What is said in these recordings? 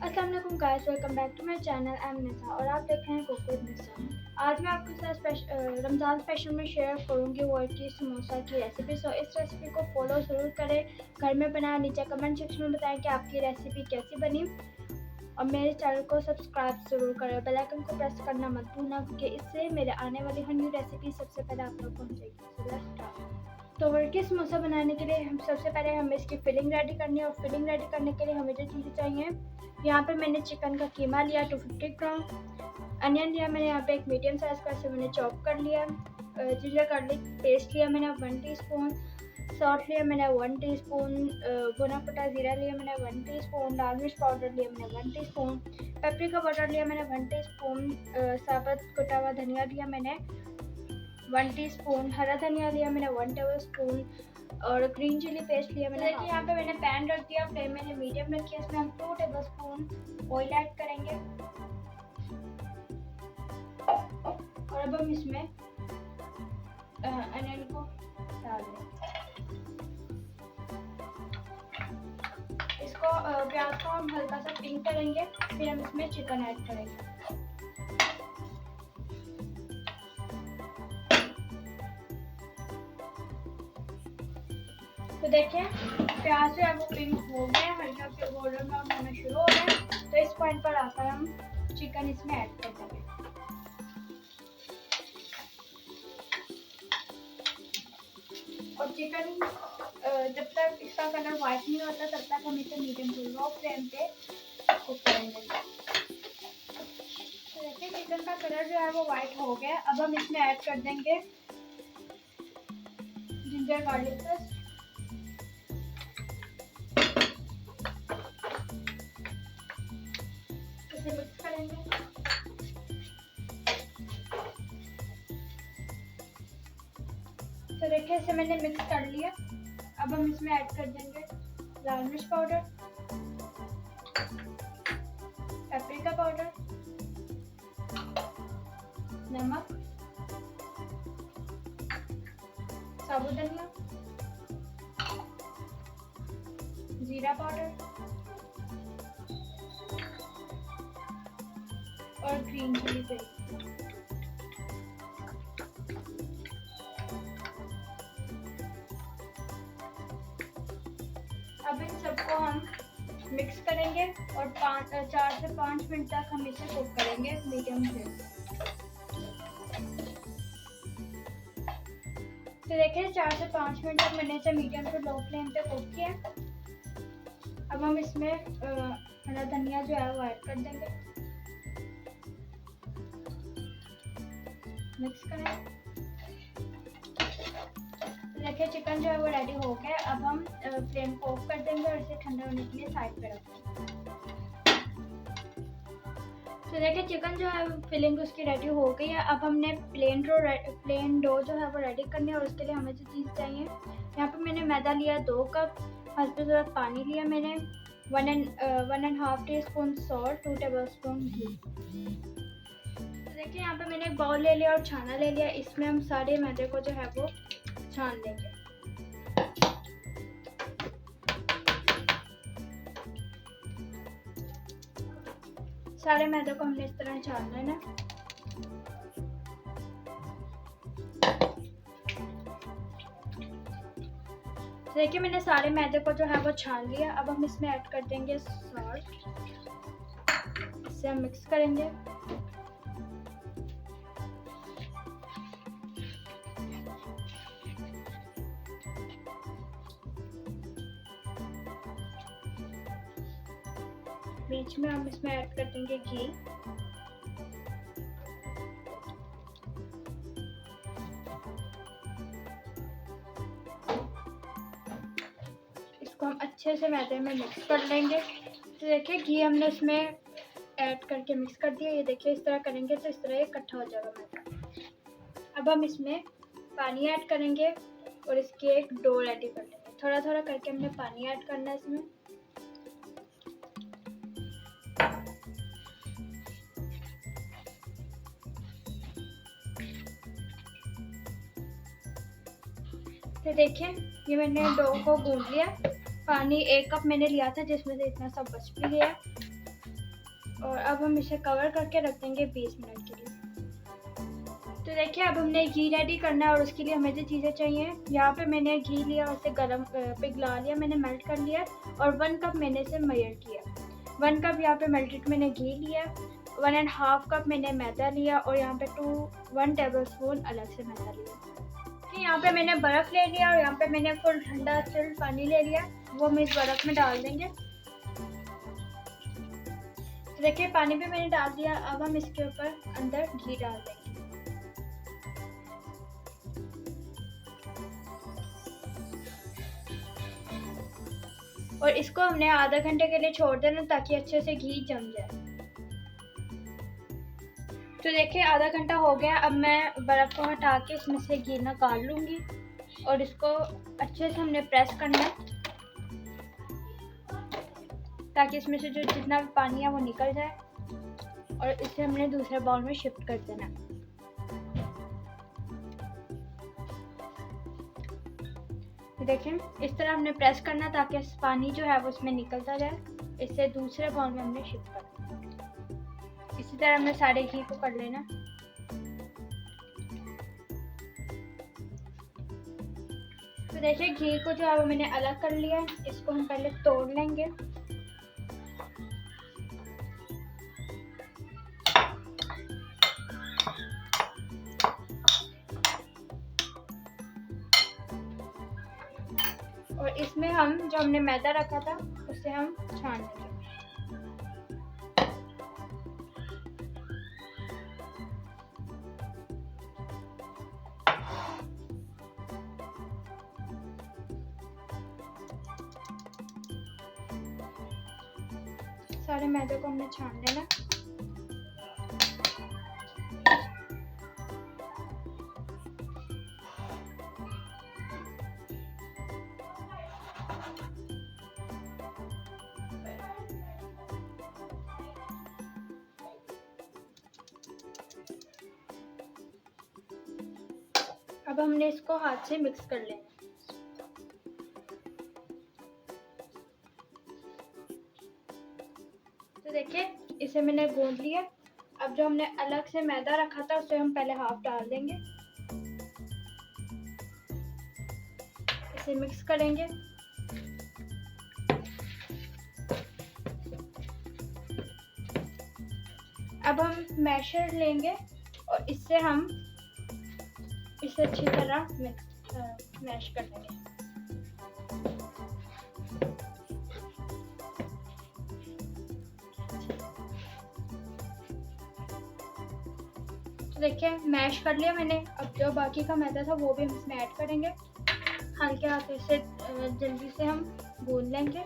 अस्सलाम-ओ-अलैकुम guys, welcome back to my channel. I am Nisa और आप देख रहे हैं कुक विद निसा। आज मैं आपके साथ रमज़ान स्पेशल में शेयर करूंगी वर्की समोसा की रेसिपी। सो इस रेसिपी को फॉलो ज़रूर करें, घर में बनाएं। नीचे कमेंट सेक्शन में बताएं कि आपकी रेसिपी कैसी बनी और मेरे चैनल को सब्सक्राइब ज़रूर करें। बेल आइकन को प्रेस करना मत भूलना क्योंकि इससे मेरे आने वाली हर न्यू रेसिपी सबसे पहले आप तक पहुँचेगी। So let's start. तो वर्की समोसा बनाने के लिए हम सबसे पहले हमें इसकी फिलिंग रेडी करनी है और फिलिंग रेडी करने के लिए हमें जो चीज़ें चाहिए, यहाँ पे मैंने चिकन का कीमा लिया 250 ग्राम, अनियन लिया मैंने यहाँ पे एक मीडियम साइज़ का, इसे मैंने चॉप कर लिया। जिंजर गार्लिक पेस्ट लिया मैंने 1 टीस्पून, सॉल्ट लिया मैंने 1 टीस्पून, भुना कटा जीरा लिया मैंने 1 टीस्पून, लाल मिर्च पाउडर लिया मैंने 1 टीस्पून, पेपरिका पाउडर लिया मैंने 1 टीस्पून, साबुत कुटा हुआ धनिया लिया मैंने 1 टीस्पून, हरा धनिया लिया मैंने 1 टेबलस्पून और ग्रीन चिली पेस्ट लिया मैंने। देखिए यहाँ पे मैंने पैन रख दिया, फ्लेम मैंने मीडियम रखी है। इसमें हम 2 टेबलस्पून ऑयल ऐड करेंगे और अब हम इसमें अनियन को डाल देंगे। इसको प्याज को हम हल्का सा पिंक करेंगे, फिर हम इसमें चिकन ऐड करेंगे। तो देखिए प्याज जो है वो पिंक हो गया, हल्का से गोल्डन ब्राउन होना शुरू हो गया। तो इस पॉइंट पर आकर हम चिकन इसमें ऐड कर देंगे और चिकन जब तक इसका कलर वाइट नहीं होता तब तक हम इसे मीडियम टू लो फ्लेम पे कुक करेंगे। तो देखिए चिकन का कलर जो है वो वाइट हो गया। अब हम इसमें ऐड कर देंगे जिंजर गार्लिक पेस्ट, मिक्स करेंगे। तो देखिए इसे मैंने मिक्स कर लिया। अब हम इसमें ऐड कर देंगे लाल मिर्च पाउडर, पेपरिका पाउडर, नमक, साबुत धनिया, जीरा पाउडर और ग्रीन चिली पेस्ट। अब इन सबको हम मिक्स करेंगे और 4 से 5 मिनट तक हम इसे कुक करेंगे मीडियम फ्लेम। तो देखिए 4 से 5 मिनट तक मैंने इसे मीडियम टू लो फ्लेम पे कुक किया। अब हम इसमें हरा धनिया जो है वो ऐड कर देंगे, मिक्स करें। देखिए चिकन जो है वो रेडी हो गया। अब हम फ्लेम को ऑफ कर देंगे और इसे ठंडा होने के लिए साइड पे रख देंगे। तो देखिए चिकन जो है फिलिंग उसकी रेडी हो गई है। अब हमने प्लेन डो जो है वो रेडी करनी है और उसके लिए हमें जो चीज़ चाहिए, यहाँ पे मैंने मैदा लिया 2 कप, हल्की ज़रूरत पानी लिया मैंने, 1.5 टीस्पून सॉल्ट, 2 टेबलस्पून घी। देखिए यहाँ पे मैंने एक बाउल ले लिया और छाना ले लिया। इसमें हम सारे मैदे को जो है वो छान लेंगे। सारे मैदे को हमने इस तरह छान लेना। देखिए मैंने सारे मैदे को जो है वो छान लिया। अब हम इसमें ऐड कर देंगे सॉल्ट, इसे हम मिक्स करेंगे। बीच में हम इसमें ऐड कर देंगे घी, इसको हम अच्छे से मैदे में मिक्स कर लेंगे। तो देखिए घी हमने इसमें ऐड करके मिक्स कर दिया। ये देखिए इस तरह करेंगे तो इस तरह ये इकट्ठा हो जाएगा मैदा। अब हम इसमें पानी ऐड करेंगे और इसकी एक डो रेडी कर लेंगे। थोड़ा थोड़ा करके हमने पानी ऐड करना है इसमें। तो देखिए ये मैंने डो को गूंद लिया। पानी 1 कप मैंने लिया था जिसमें से इतना सब बच भी गया। और अब हम इसे कवर करके रख देंगे 20 मिनट के लिए। तो देखिए अब हमने घी रेडी करना है और उसके लिए हमें जो चीज़ें चाहिए, यहाँ पे मैंने घी लिया, उसे गर्म पिघला लिया, मैंने मेल्ट कर लिया और 1 कप मैंने इसे मेजर किया। 1 कप यहाँ पे मेल्टेड मैंने घी लिया, 1.5 कप मैंने मैदा लिया और यहाँ पे 1 टेबल स्पून अलग से मैदा लिया। यहाँ पे मैंने बर्फ़ ले लिया और यहाँ पे मैंने फुल ठंडा चिल्ड पानी ले लिया, वो हम इस बर्फ़ में डाल देंगे। तो देखिए पानी भी मैंने डाल दिया, अब हम इसके ऊपर अंदर घी डाल देंगे। और इसको हमने आधा घंटे के लिए छोड़ देना ताकि अच्छे से घी जम जाए। तो देखिए आधा घंटा हो गया, अब मैं बर्फ़ को हटा के इसमें से घी निकाल लूँगी और इसको अच्छे से हमने प्रेस करना है ताकि इसमें से जो जितना भी पानी है वो निकल जाए और इसे हमने दूसरे बाउल में शिफ्ट कर देना है। देखें इस तरह हमने प्रेस करना ताकि पानी जो है वो उसमें निकलता जाए। इसे दूसरे बाउल में हमने शिफ्ट करना। इसी तरह हमने सारे घी को कर लेना। तो देखिए घी को जो है वो मैंने अलग कर लिया है, इसको हम पहले तोड़ लेंगे। और इसमें हम जो हमने मैदा रखा था उसे हम छान लेंगे। सारे मैदे को हमने छान लेना। अब हमने इसको हाथ से मिक्स कर लेना। तो देखिए इसे मैंने गूंद लिया। अब जो हमने अलग से मैदा रखा था उसे हम पहले हाफ डाल देंगे, इसे मिक्स करेंगे। अब हम मैशर लेंगे और इससे हम इसे अच्छी तरह मैश कर लेंगे। तो देखिए मैश कर लिया मैंने। अब जो बाकी का मैदा था वो भी हम इसमें ऐड करेंगे। हल्के हाथों से जल्दी से हम गूंद लेंगे।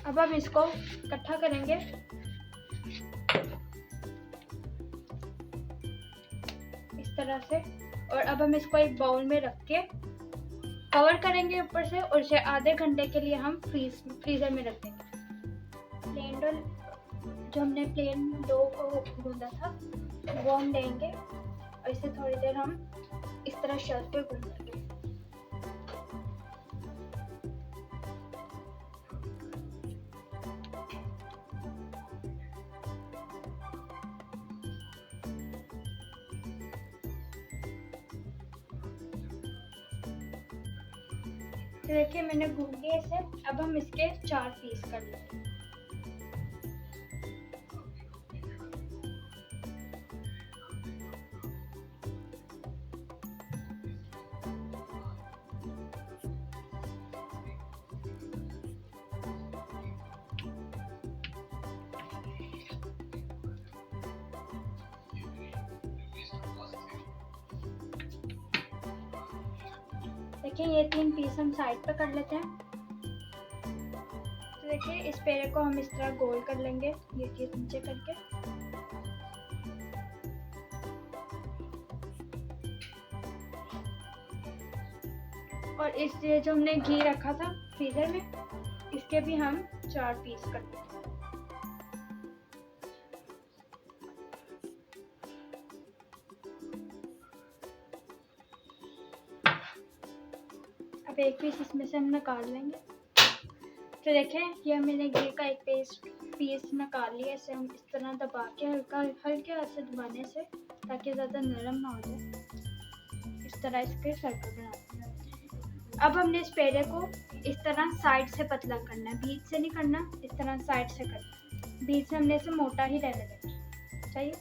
अब हम इसको इकट्ठा करेंगे। इस तरह से। और अब हम इसको एक बाउल में रख के कवर करेंगे ऊपर से और इसे आधे घंटे के लिए हम फ्रीजर में रख देंगे। प्लेन डो जो हमने प्लेन डो को गूंदा था वो हम लेंगे और इसे थोड़ी देर हम इस तरह शेल्फ पे गूंदेंगे। तो देखिए मैंने गूंद लिया इसे। अब हम इसके 4 पीस कर लेंगे। देखिए ये 3 पीस हम साइड पर कर लेते हैं। तो देखिए इस पेड़े को हम इस तरह गोल कर लेंगे, ये चीज नीचे करके। और इस ये जो हमने घी रखा था फ्रीज़र में, इसके भी हम 4 पीस कर देंगे। अब एक पीस इसमें से हम निकाल लेंगे। तो देखें, ये मैंने घी का एक पीस निकाल लिया। इसे हम इस तरह दबा के हल्के हाथ से दबाने से, ताकि ज़्यादा नरम ना हो जाए। इस तरह इसके सर्कल बनाते हैं। अब हमने इस पेड़े को इस तरह साइड से पतला करना है, बीच से नहीं करना, इस तरह साइड से करना है। बीच से हमने इसे मोटा ही रहने देना चाहिए।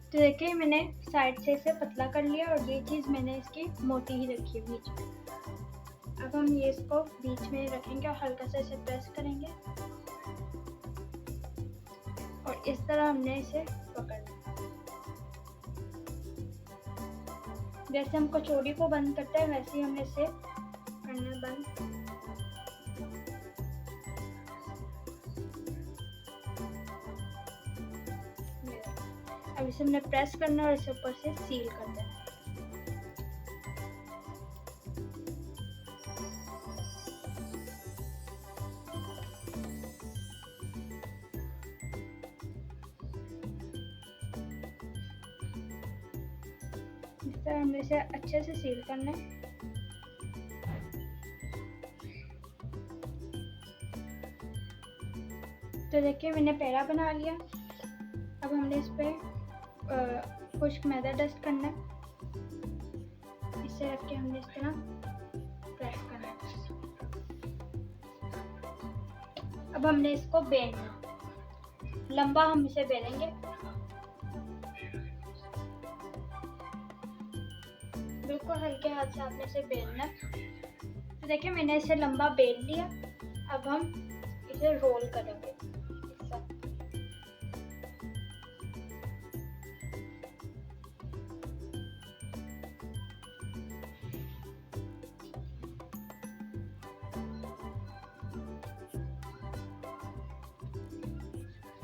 तो देखिए, मैंने साइड से इसे पतला कर लिया और ये चीज़ मैंने इसकी मोटी ही रखी है बीच में। अब हम ये इसको बीच में रखेंगे और हल्का सा इसे प्रेस करेंगे और इस तरह हमने इसे पकड़ना। जैसे हम कचौड़ी को बंद करते हैं, वैसे ही हमने इसे करना बंद। अब इसे हमने प्रेस करना और इसे ऊपर से सील कर देना। इस तरह हमने इसे अच्छे से सील करना है। तो देखिए, मैंने पेड़ा बना लिया। अब हमने इस पे खुश्क मैदा डस्ट करना है। इसे रख के हमने इस तरह प्रेस करना है। अब हमने इसको बेलना, लंबा हम इसे बेलेंगे। बिल्कुल हल्के हाथ से आपने इसे बेलना है। तो देखिए, मैंने इसे लंबा बेल लिया। अब हम इसे रोल करेंगे।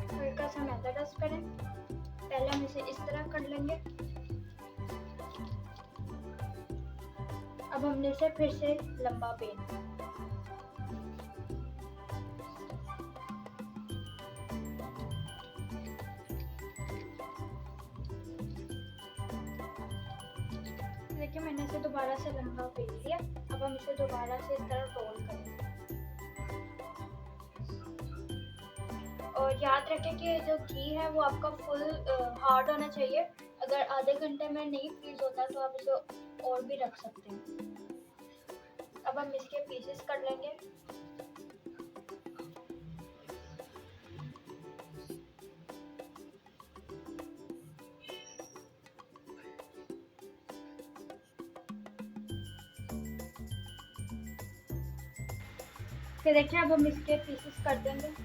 हल्का सा मैदा डस्ट करें। पहले हम इसे इस तरह कर लेंगे। अब हमने इसे फिर से लंबा बेलना। देखिए, मैंने इसे दोबारा से लंबा बेल लिया। अब हम इसे दोबारा से इस तरह रोल करेंगे। और याद रखें कि जो घी है वो आपका फुल हार्ड होना चाहिए। अगर आधे घंटे में नहीं फ्रीज होता तो आप इसे और भी रख सकते हैं। अब हम इसके पीसेस कर लेंगे। फिर देखिए, अब हम इसके पीसेस कर देंगे।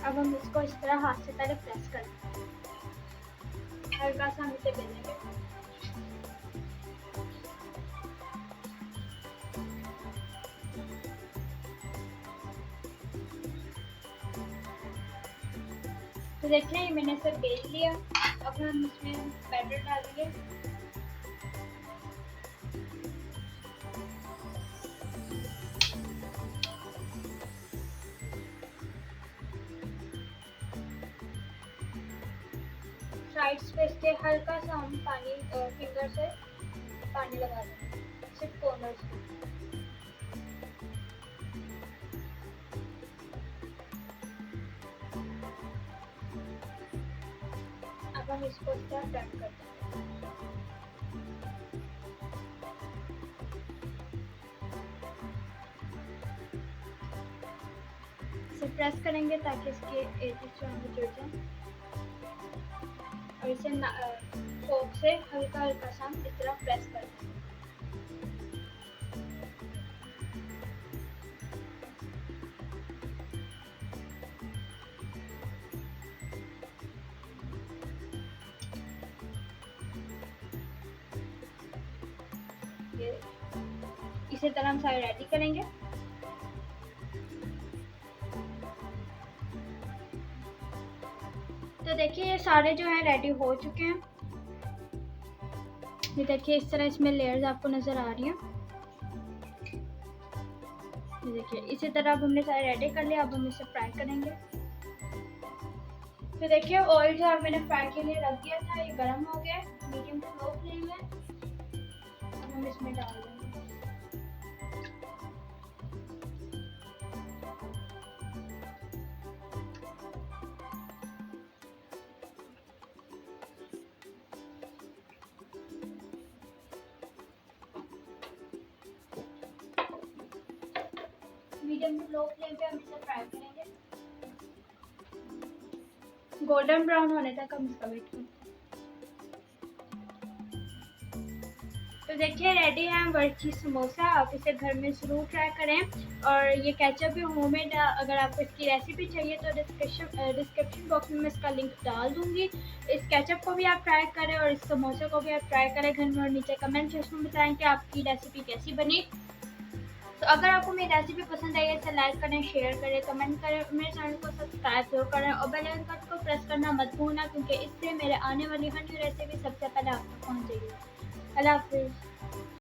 अब हम इसको इस तरह हाथ से पहले प्रेस कर देंगे। हल्का सा हम इसे बेलेंगे। तो देखिए, मैंने इसे बेल लिया। अब हम इसमें बैटर डालेंगे। साइड्स पे इसके हल्का सा हम पानी फिंगर से पानी लगा देंगे, सिर्फ कॉर्नर्स पे। अब हम इसको इस तरह टर्न कर देंगे। इसे प्रेस करेंगे ताकि इसके एजेस जो हैं जुड़ जाएं। और इसे फोक से हल्का हल्का सा इस तरह प्रेस कर देंगे। इसी तरह हम सारे रेडी करेंगे। तो देखिए ये सारे जो है रेडी हो चुके हैं। ये देखिए इस तरह इसमें लेयर्स आपको नज़र आ रही हैं। ये देखिए इसी तरह अब हमने सारे रेडी कर लिया। अब हम इसे फ्राई करेंगे। तो देखिए ऑयल जो मैंने फ्राई के लिए रख दिया था ये गर्म हो गया मीडियम टू लो फ्लेम में। अब हम इसमें डाल देंगे। मीडियम टू लो फ्लेम पे हम इसे फ्राई करेंगे। गोल्डन ब्राउन होने तक हम इसका वेट करेंगे। तो देखिए रेडी है वर्की समोसा। आप इसे घर में ज़रूर ट्राई करें। और ये केचप भी होममेड। अगर आपको इसकी रेसिपी चाहिए तो डिस्क्रिप्शन बॉक्स में मैं इसका लिंक डाल दूँगी। इस केचप को भी आप ट्राई करें और इस समोसे को भी आप ट्राई करें घर में, और नीचे कमेंट सेक्शन में बताएं कि आपकी रेसिपी कैसी बनी। तो अगर आपको मेरी रेसिपी पसंद आई है इसे लाइक करें, शेयर करें, कमेंट करें, मेरे चैनल को सब्सक्राइब जरूर करें और बेल आइकन को प्रेस करना मत भूलना, क्योंकि इससे मेरे आने वाली हर न्यू रेसिपी सबसे पहले आप तक पहुँचेगी। अल्लाह हाफिज़।